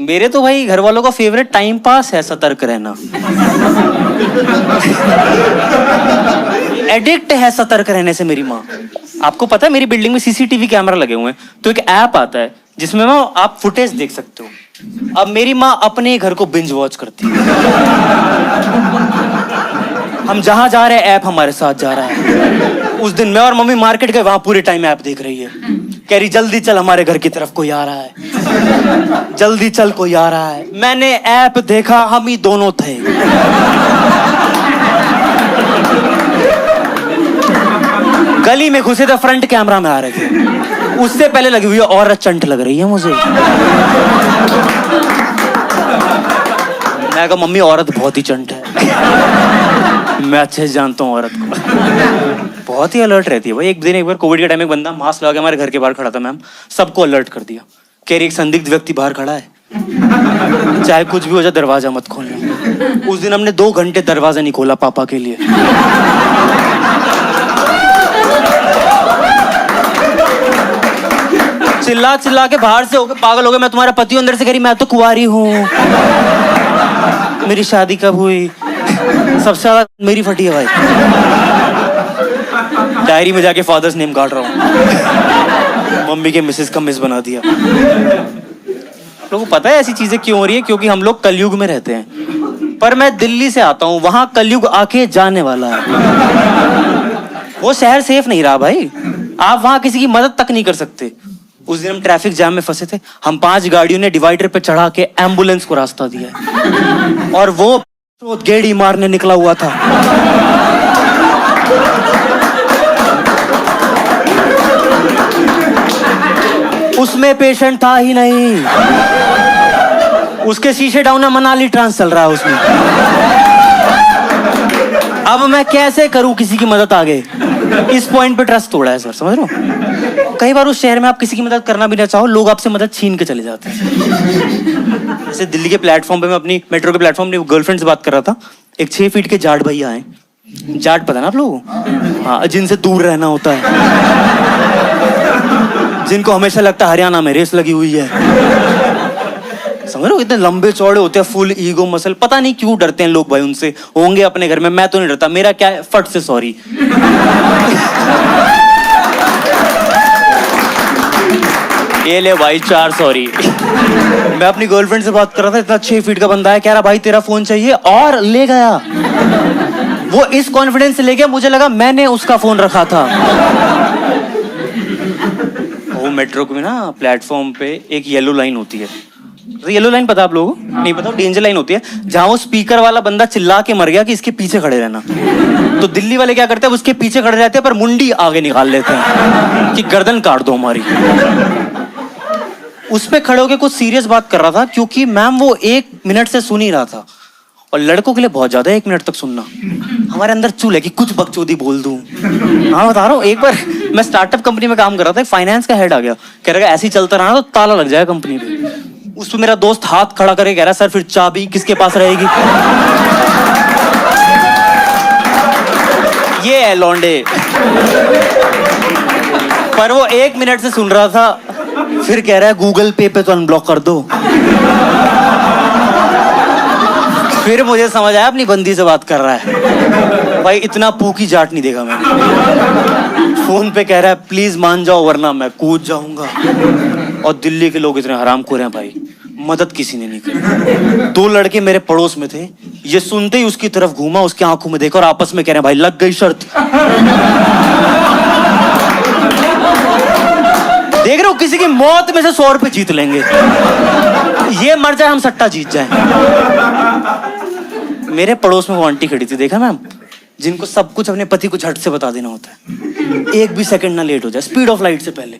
मेरे तो भाई घर वालों का फेवरेट टाइम पास है सतर्क रहना। एडिक्ट है सतर्क रहने से मेरी माँ। आपको पता है मेरी बिल्डिंग में सीसीटीवी कैमरा लगे हुए हैं, तो एक ऐप आता है जिसमें ना आप फुटेज देख सकते हो। अब मेरी माँ अपने घर को बिंज वॉच करती है। हम जहां जा रहे हैं ऐप हमारे साथ जा रहा है। उस दिन मैं और मम्मी मार्केट गए, वहां पूरे टाइम ऐप देख रही है। कह रही जल्दी चल हमारे घर की तरफ कोई आ रहा है, जल्दी चल कोई आ रहा है। मैंने ऐप देखा, हम ही दोनों थे। गली में घुसे थे, फ्रंट कैमरा में आ रहे थे। उससे पहले लगी हुई औरत चंट लग रही है मुझे। मैं कहा मम्मी औरत बहुत ही चंट है। मैं अच्छे से जानता हूँ औरत को। बहुत ही अलर्ट रहती है भाई। एक बार कोविड के टाइम में एक बंदा मास्क लगा के हमारे घर के बाहर खड़ा था, मैम सबको अलर्ट कर दिया। कह रही एक संदिग्ध व्यक्ति बाहर खड़ा है, चाहे कुछ भी हो जाए दरवाजा मत खोलना। उस दिन हमने 2 घंटे दरवाजा नहीं खोला पापा के लिए। चिल्ला चिल्ला के बाहर से होके पागल हो गए। मैं तुम्हारा पति हूं, अंदर से कह रही मैं तो कुंवारी हूँ, मेरी शादी कब हुई। सबसे ज्यादा मेरी फटी है भाई। डायरी में जाके फादर्स नेम काट रहा हूँ, मम्मी के मिसेस का मिस बना दिया। लोगों को पता है ऐसी चीजें क्यों हो रही है? क्योंकि हम लोग कलयुग में रहते हैं। पर मैं दिल्ली से आता हूँ, वहां कलयुग आके जाने वाला है। वो शहर सेफ नहीं रहा भाई। आप वहां किसी की मदद तक नहीं कर सकते। उस दिन हम ट्रैफिक जाम में फंसे थे, हम 5 गाड़ियों ने डिवाइडर पे चढ़ा के एम्बुलेंस को रास्ता दिया, और वो गेड़ी मारने निकला हुआ था। उसमें पेशेंट था ही नहीं, उसके शीशे डाउन है, मनाली ट्रांस चल रहा है उसमें। अब मैं कैसे करूं किसी की मदद आगे? इस पॉइंट पे ट्रस्ट तोड़ा है सर, समझ रहे हो? कई बार उस शहर में आप किसी की मदद करना भी ना चाहो, लोग आपसे मदद छीन के चले जाते हैं। जैसे दिल्ली के प्लेटफॉर्म पे, मैं अपनी मेट्रो के प्लेटफॉर्म पे गर्लफ्रेंड से बात कर रहा था। एक 6 फीट के जाट भैया आए। जाट पता ना आप लोगों को? हाँ, जिनसे दूर रहना होता है, जिनको हमेशा लगता है हरियाणा में रेस लगी हुई है। समझ रहे हो? इतने लंबे चौड़े होते हैं, फुल ईगो मसल। पता नहीं क्यों डरते हैं लोग भाई उनसे। होंगे अपने घर में, मैं तो नहीं डरता। मेरा क्या है, फट से सॉरी। ये ले भाई 4 सॉरी। मैं अपनी गर्लफ्रेंड से बात कर रहा था, इतना 6 फीट का बंदा है, कह रहा भाई तेरा फोन चाहिए, और ले गया। वो इस कॉन्फिडेंस से ले गया, मुझे लगा मैंने उसका फोन रखा था। वो मेट्रो में ना प्लेटफॉर्म पे एक येलो लाइन होती है। तो येलो लाइन पता आप लोगों को? नहीं पता? डेंजर लाइन होती है, जहां वो स्पीकर वाला बंदा चिल्ला के मर गया कि इसके पीछे खड़े रहना। तो दिल्ली वाले क्या करते हैं, उसके पीछे खड़े रहते हैं, पर मुंडी आगे निकाल लेते हैं कि गर्दन काट दो हमारी। उस पे खड़े होके कुछ सीरियस बात कर रहा था, क्योंकि मैम वो 1 मिनट से सुन ही रहा था। और लड़कों के लिए बहुत ज्यादा 1 मिनट तक सुनना। हमारे अंदर चूल है कि कुछ बकचोदी बोल दूं। हाँ बता रहा हूँ, एक बार मैं स्टार्टअप कंपनी में काम कर रहा था, फाइनेंस का हेड आ गया, कह रहा है ऐसे ही चलता रहा तो ताला लग जाएगा कंपनी पे। उस पर मेरा दोस्त हाथ खड़ा करके कह रहा सर फिर चाबी किसके पास रहेगी? ये है लौंडे। पर वो 1 मिनट से सुन रहा था, फिर कह रहा है गूगल पे तो अनब्लॉक कर दो। फिर मुझे समझ आया अपनी बंदी से बात कर रहा है। भाई इतना पूकी जाट नहीं देखा मैंने। फोन पे कह रहा है प्लीज मान जाओ वरना मैं कूद जाऊंगा। और दिल्ली के लोग इतने हरामखोर हैं भाई, मदद किसी ने नहीं की। 2 लड़के मेरे पड़ोस में थे, ये सुनते ही उसकी तरफ घूमा, उसकी आंखों में देखा और आपस में कह रहे हैं भाई लग गई शर्त। देख रहे हो, किसी की मौत में से 100 रुपए जीत लेंगे। ये मर जाए हम सट्टा जीत जाए। मेरे पड़ोस में वो आंटी खड़ी थी, देखा मैम, जिनको सब कुछ अपने पति को झट से बता देना होता है। 1 भी सेकंड ना लेट हो जाए, स्पीड ऑफ लाइट से पहले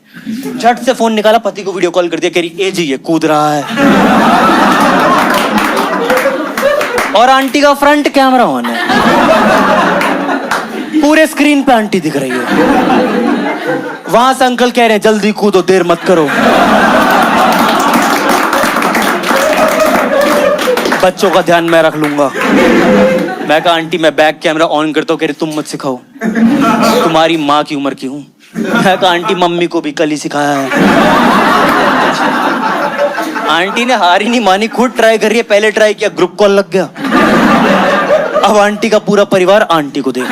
झट से फोन निकाला, पति को वीडियो कॉल कर दिया, कह रही ए जी ये कूद रहा है। और आंटी का फ्रंट कैमरा ऑन है, पूरे स्क्रीन पे आंटी दिख रही है। वहां से अंकल कह रहे हैं जल्दी कूदो, देर मत करो। बच्चों का ध्यान मैं रख लूंगा। मैं कहा आंटी मैं बैक कैमरा ऑन करता हूँ। कह रही तुम मत सिखाओ, तुम्हारी माँ की उम्र की हूँ। मैं कहा आंटी मम्मी को भी कल ही सिखाया है। आंटी ने हार ही नहीं मानी, खुद ट्राई कर रही है। पहले ट्राई किया, ग्रुप कॉल लग गया। अब आंटी का पूरा परिवार आंटी को देख,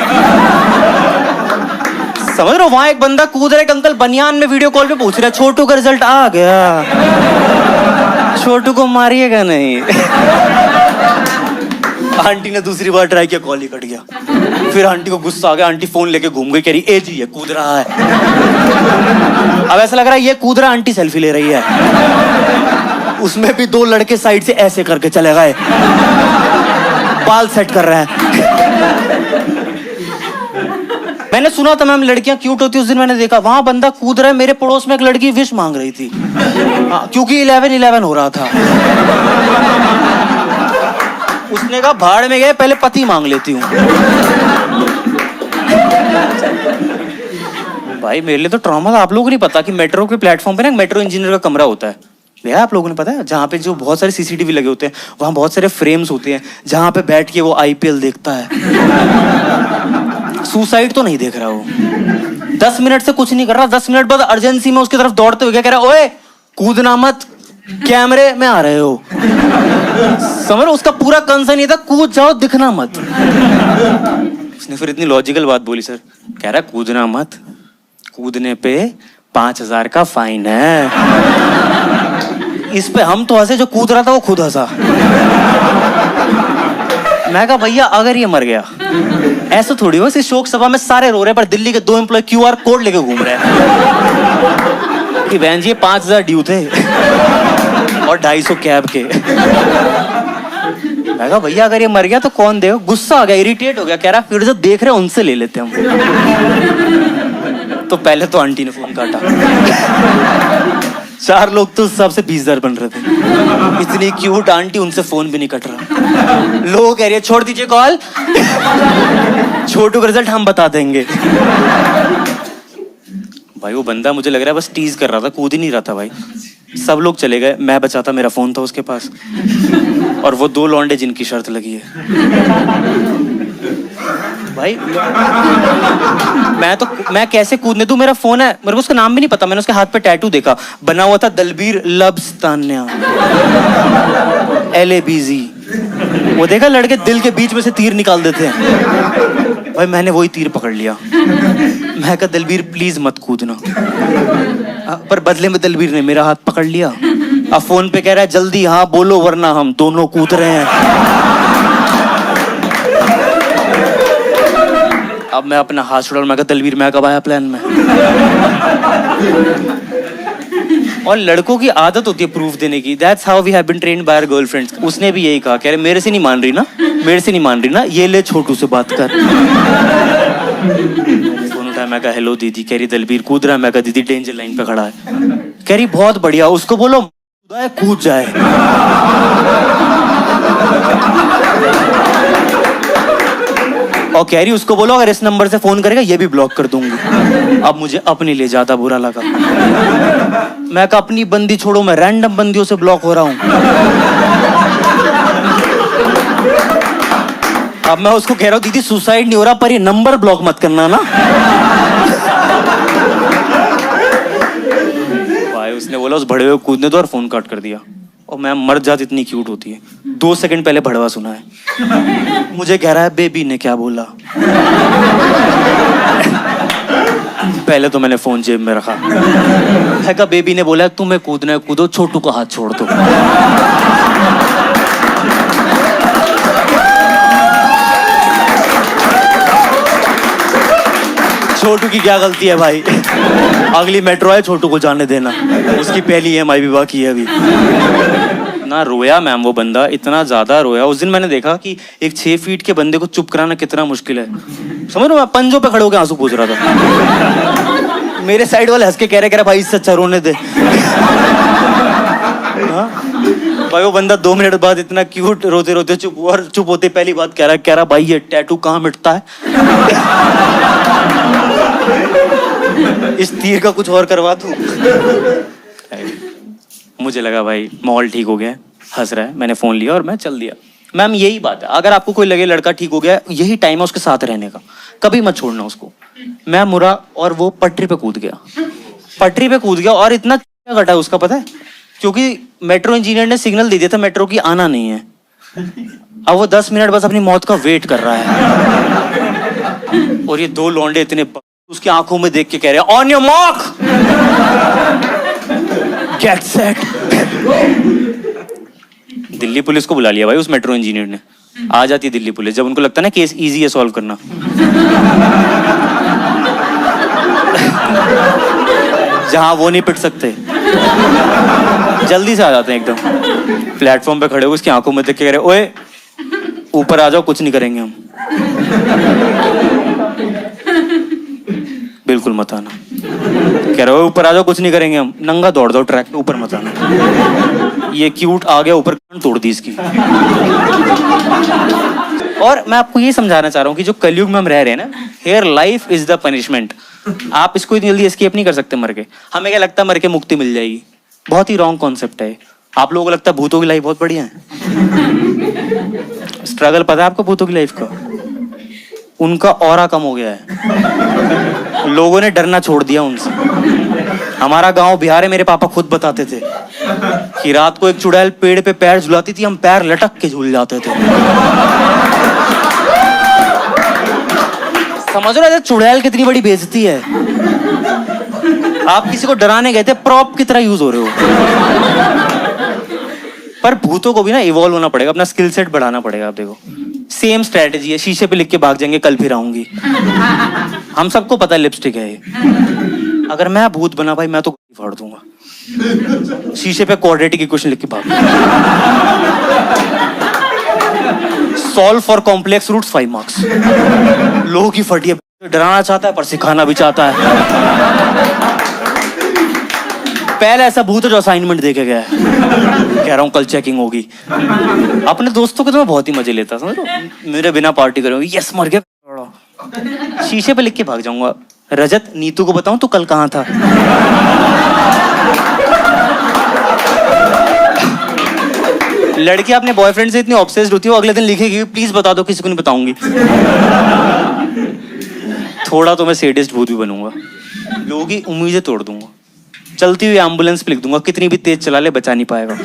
समझ रहे हो? वहां एक बंदा कूद रहा है, अंकल बनियान में वीडियो कॉल पे पूछ रहा है छोटू का रिजल्ट आ गया, छोटू को मारिएगा नहीं। आंटी ने दूसरी बार ट्राई किया, कॉल ही कट गया। फिर आंटी को गुस्सा आ गया, आंटी फोन लेके घूम गई, कह रही ए जी ये कूद रहा है। अब ऐसा लग रहा है ये कूद रहा, आंटी सेल्फी ले रही है। उसमें भी 2 लड़के साइड से ऐसे करके चले गए, बाल सेट कर रहे हैं। मैंने सुना था मैम लड़कियां क्यूट होती, उस दिन मैंने देखा वहां बंदा कूद रहा है, मेरे पड़ोस में एक लड़की विश मांग रही थी, क्योंकि 11-11 हो रहा था। उसने कहा भाड़ में गए, पहले पति मांग लेती हूँ। भाई मेरे लिए तो ट्रॉमा था। आप लोगों को नहीं पता कि मेट्रो के प्लेटफॉर्म पे ना मेट्रो इंजीनियर का कमरा होता है, भैया आप लोगों ने पता है? जहाँ पे जो बहुत सारे सीसीटीवी लगे होते हैं, वहाँ बहुत सारे फ्रेम्स होते हैं, जहाँ पे बैठ के वो आईपीएल देखता है। सुसाइड तो नहीं देख रहा वो, 10 मिनट से कुछ नहीं कर रहा, 10 मिनट बाद अर्जेंसी में उसकी तरफ दौड़ते हुए कह रहा है ओए कूदना मत, कैमरे में आ रहे हो। समझ, उसका पूरा कंसर्न ये था कूद जाओ, दिखना मत। उसने फिर इतनी लॉजिकल बात बोली, सर कह रहा कूदना मत, कूदने पे 5000 का फाइन है। इस पे हम तो हंसे, जो कूद रहा था वो खुद हंसा। मैं कहा भैया अगर ये मर गया, ऐसा थोड़ी हो, इस शोक सभा में सारे रो रहे हैं, पर दिल्ली के 2 एम्प्लॉय QR कोड लेके घूम रहे हैं कि बहन जी 5000 ड्यू थे और 250 कैब के। मैं कहा भैया अगर ये मर गया तो कौन देगा? गुस्सा आ गया, इरिटेट हो गया, कह रहा फिर जो देख रहे हैं उनसे ले लेते हैं हम। तो पहले तो आंटी ने फोन काटा। 4 लोग तो सबसे 20,000 बन रहे थे। इतनी क्यूट आंटी, उनसे फोन भी नहीं कट रहा। लोग कह रहे छोड़ दीजिए कॉल, छोटू का रिजल्ट हम बता देंगे। भाई वो बंदा मुझे लग रहा है बस टीज कर रहा था, कूद ही नहीं रहा था भाई। सब लोग चले गए, मैं बचा था, मेरा फोन था उसके पास, और वो 2 लौंडे जिनकी शर्त लगी है। भाई मैं कैसे कूदने दूं? मेरा फोन है, मेरे को उसका नाम भी नहीं पता। मैंने उसके हाथ पे टैटू देखा, बना हुआ था दलबीर लब्स तान्या LABZ। वो देखा लड़के दिल के बीच में से तीर निकाल देते हैं, भाई मैंने वही तीर पकड़ लिया। मैं कहा दलबीर प्लीज मत कूदना, पर बदले में दलबीर ने मेरा हाथ पकड़ लिया। अब फोन पे कह रहा है जल्दी हाँ बोलो वरना हम दोनों कूद रहे हैं। अब मैं अपना हाथ छुड़ा, मैं कहा दलबीर मैं कब आया प्लान में। और लड़कों की आदत होती है प्रूफ देने की। That's how we have been trained by our girlfriends। उसने भी यही कहा, कह रहे मेरे से नहीं मान रही ना, मेरे से नहीं मान रही ना, ये ले छोटू से बात कर। फोन उठाया, मैं कहा हेलो दीदी। कह रही दलबीर कूद रहा है। मैं कहा दीदी डेंजर लाइन पे खड़ा है। कह रही बहुत बढ़िया, उसको बोलो कूद जाए। और कह रही उसको बोलो अगर इस नंबर से फोन करेगा ये भी ब्लॉक कर दूंगी। अब मुझे अपने लिए ज्यादा बुरा लगा। मैं कहा अपनी बंदी छोड़ो, मैं रैंडम बंदियों से ब्लॉक हो रहा हूं। अब मैं उसको कह रहा हूँ दीदी सुसाइड नहीं हो रहा, पर ये नंबर ब्लॉक मत करना ना। भाई उसने बोला उस भड़वे को कूदने दो और फोन कट कर दिया। और मैं मर जाती, इतनी क्यूट होती है। 2 सेकंड पहले भड़वा सुना है, मुझे कह रहा है बेबी ने क्या बोला। पहले तो मैंने फोन जेब में रखा। मैं कहा बेबी ने बोला तुम्हें कूदना है कूदो, छोटू को हाथ छोड़ दो। छोटू की क्या गलती है भाई? अगली मेट्रो है, छोटू को जाने देना, उसकी पहली EMI भी बाकी है अभी। ना रोया मैम वो बंदा, इतना ज्यादा रोया। उस दिन मैंने देखा कि एक 6 फीट के बंदे को चुप कराना कितना मुश्किल है। समझ रहे हो, मैं पंजों पे खड़े होकर आंसू पूछ रहा था। मेरे साइड वाले हंस के कह रहे भाई इससे अच्छा रोने दे। भाई वो बंदा 2 मिनट बाद इतना क्यूट, रोते रोते चुप, और चुप होते पहली बात कह रहा भाई ये टैटू कहाँ मिटता है? इस तीर का कुछ और करवा दूं। मुझे लगा भाई माहौल ठीक हो गया, हंस रहा है, मैंने फोन लिया और मैं चल दिया। मैम यही बात है, अगर आपको कोई लगे लड़का ठीक हो गया, यही टाइम है उसके साथ रहने का, कभी मत छोड़ना उसको। मैं मुरा और वो पटरी पे कूद गया, पटरी पे कूद गया, और इतना घटा उसका पता है, क्योंकि मेट्रो इंजीनियर ने सिग्नल दे दिया था मेट्रो की आना नहीं है। अब वो 10 मिनट बस अपनी मौत का वेट कर रहा है। और ये दो लौंडे इतने उसकी आंखों में देख के कह रहे हैं on your mark get set. Delhi police को बुला लिया भाई उस मेट्रो इंजीनियर ने। आ जाती दिल्ली पुलिस जब उनको लगता है ना केस इजी है सॉल्व करना। जहां वो नहीं पिट सकते, जल्दी से आ जाते हैं एकदम। प्लेटफॉर्म पे खड़े हो उसकी आंखों में देख के कह रहे ओए ऊपर आ जाओ कुछ नहीं करेंगे हम। बिल्कुल मत आना। कह रहे हो ऊपर आ जाओ कुछ नहीं करेंगे हम। नंगा दौड़ दो ट्रैक पे, ऊपर मत आना। ये क्यूट आ गया ऊपर, तोड़ दी इसकी। और मैं आपको ये समझाना चाह रहा हूँ कि जो कलयुग में हम रह रहे हैं ना, here life is the punishment. आप इसको इतनी जल्दी एस्केप नहीं कर सकते मर के। हमें क्या लगता है मर के मुक्ति मिल जाएगी, बहुत ही रॉन्ग कॉन्सेप्ट है। आप लोगों को लगता है भूतों की लाइफ बहुत बढ़िया है। स्ट्रगल पता है आपको भूतों की लाइफ का? उनका ऑरा कम हो गया है, लोगों ने डरना छोड़ दिया उनसे। हमारा गांव बिहार है, मेरे पापा खुद बताते थे कि रात को एक चुड़ैल पेड़ पे पैर झुलाती थी, हम पैर लटक के झूल जाते थे। समझ रहे थे चुड़ैल कितनी बड़ी बेइज्जती है। आप किसी को डराने गए थे, प्रॉप की तरह यूज हो रहे हो। पर भूतों को भी ना इवॉल्व होना पड़ेगा, अपना स्किल सेट बढ़ाना पड़ेगा। आप देखो सेम स्ट्रेटेजी है, शीशे पे लिख के भाग जाएंगे कल फिर आऊंगी। हम सबको पता है लिपस्टिक है ये। अगर मैं भूत बना भाई मैं तो फाड़ दूंगा। शीशे पे क्वाड्रेटिक इक्वेशन लिख के भाग। Solve for complex roots 5 marks. लोगों की फटी है, डराना चाहता है पर सिखाना भी चाहता है। पहले ऐसा भूत है जो असाइनमेंट दे के गया है, कह रहा हूँ कल चेकिंग होगी। अपने दोस्तों के तो मैं बहुत ही मजे लेता, समझ लो। मेरे बिना पार्टी करूंगी, यस मर गया। शीशे पे लिख के भाग जाऊंगा, रजत नीतू को बताऊं तू कल कहाँ था। लड़की अपने बॉयफ्रेंड से इतनी ऑब्सेस्ड होती है, वो अगले दिन लिखेगी प्लीज बता दो, किसी को नहीं बताऊंगी। थोड़ा तो मैं सैडिस्ट भूत भी बनूंगा, लोगों की उम्मीदें तोड़ दूंगा। चलती हुई एम्बुलेंस पे लिख दूंगा कितनी भी तेज चला ले बचा नहीं पाएगा।